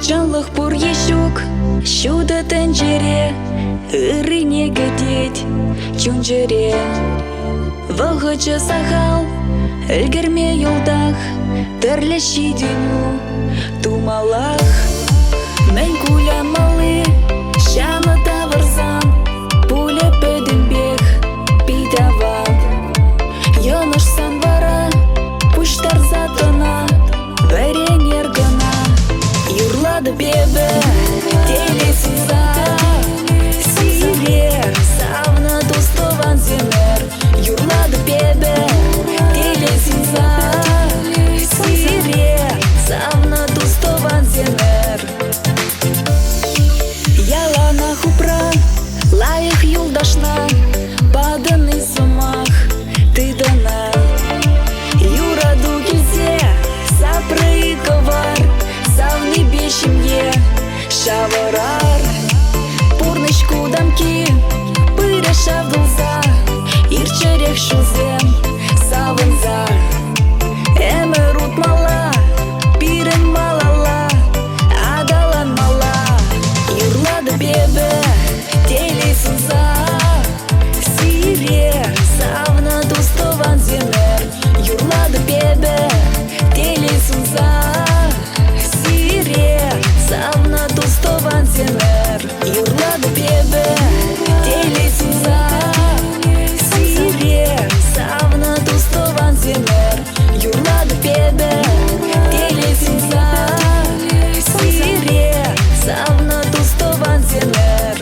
Жаллах пур ешук, шуда тенджере, ырыне гадеть, чунджере. Валгача сахал, өлгерме юлдах, терлеши дюню, тумалах. Мен кулямалы, шана таварзан, пуля пөдімбек, питаван. Яныш санвара, пуштар затона, варенер гана. Юрлады бебе, телесиза, сирер, савна тустован зенер. Юрлады бебе, телесиза, сирер, савна тустован зенер. Ялана хупра, лайых юлдашна, паданы сумах, ты дана. Юраду келсе, сапры ковар, савны бешімге шаварар. Пурнышку дамки, пыря шавдылза, ирчерек шузем савынза. Эмір утмала, пирен малала, адалан мала. Юрлады бебе, телесінза, сирер, савна тустован зенер. Юрлады бебе, телесінза, савна тустован зенер. Юрлады бебе, телесиза, сирер, савна тустован зенер. Юрлады бебе, телесиза, сирер, савна тустован зенер.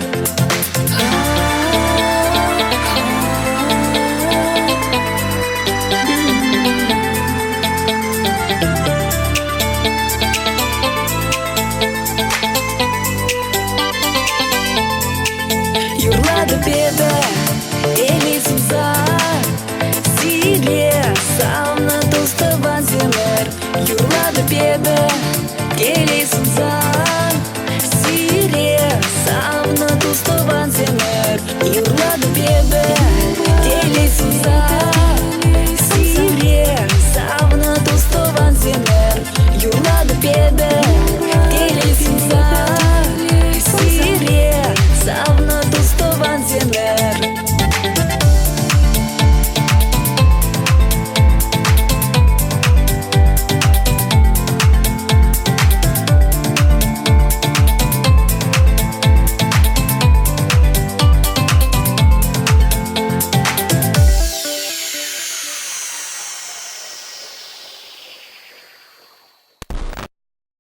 Юрлады бебе, телесиза, сирер, савна тустован зенер. Юрлады бебе, телесиза, сирер, савна тустован зенер. Юрлады бебе.